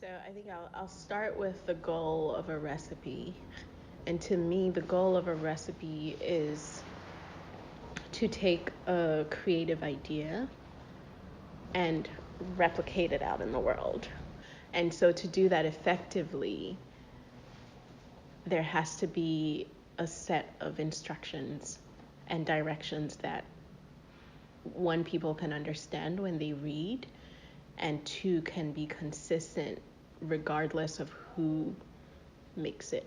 So I think I'll start with the goal of a recipe. And to me, the goal of a recipe is to take a creative idea and replicate it out in the world. And so to do that effectively, there has to be a set of instructions and directions that one, people can understand when they read, and two, can be consistent regardless of who makes it.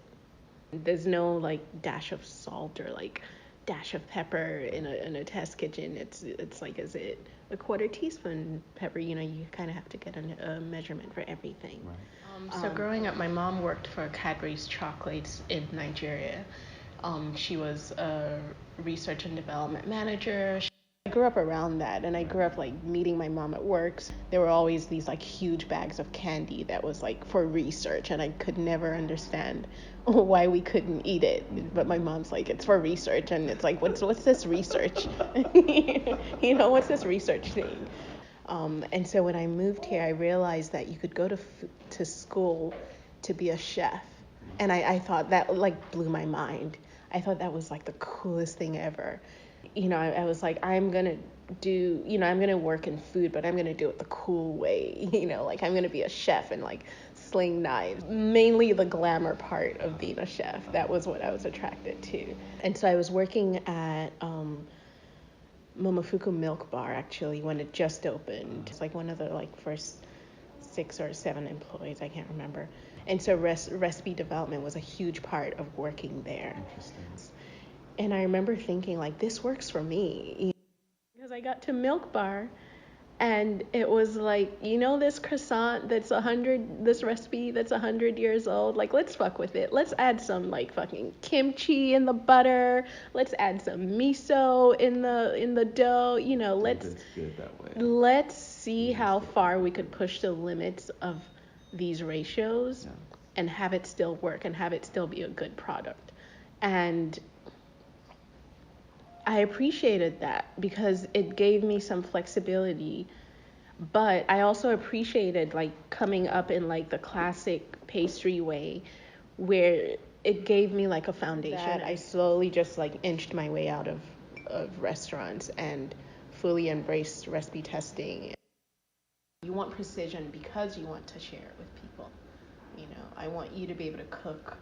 There's no like dash of salt or like dash of pepper in a test kitchen. It's like, is it a quarter teaspoon pepper? You kind of have to get a measurement for everything. Right. So growing up, my mom worked for Cadbury's Chocolates in Nigeria. She was a research and development manager. I grew up around that, and I grew up like meeting my mom at work. There were always these like huge bags of candy that was like for research, and I could never understand why we couldn't eat it. But my mom's like, it's for research, and it's like, what's this research? What's this research thing? And so when I moved here, I realized that you could go to school to be a chef, and I thought that like blew my mind. I thought that was like the coolest thing ever. I was like, I'm going to work in food, but I'm going to do it the cool way. Like I'm going to be a chef and like sling knives. Mainly the glamour part of being a chef. That was what I was attracted to. And so I was working at Momofuku Milk Bar, actually, when it just opened. It's like one of the like first 6 or 7 employees, I can't remember. And so recipe development was a huge part of working there. Interesting. And I remember thinking, like, this works for me. Because I got to Milk Bar, and it was like, this croissant this recipe that's 100 years old, like, let's fuck with it. Let's add some, like, fucking kimchi in the butter. Let's add some miso in the dough. That's good that way. Let's see how far we could push the limits of these ratios and have it still work and have it still be a good product. And I appreciated that because it gave me some flexibility, but I also appreciated like coming up in like the classic pastry way where it gave me like a foundation. That I slowly just like inched my way out of restaurants and fully embraced recipe testing. You want precision because you want to share it with people. I want you to be able to cook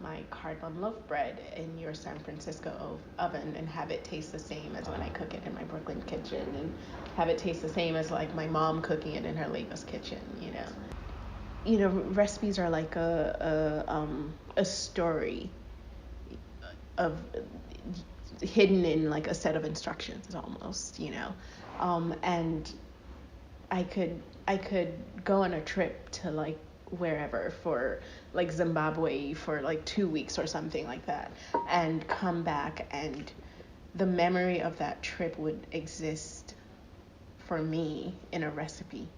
my cardamom loaf bread in your San Francisco oven and have it taste the same as when I cook it in my Brooklyn kitchen, and have it taste the same as like my mom cooking it in her Lagos kitchen. Recipes are like a story of hidden in like a set of instructions almost, and I could go on a trip to like wherever for like Zimbabwe for like 2 weeks or something like that, and come back, and the memory of that trip would exist for me in a recipe.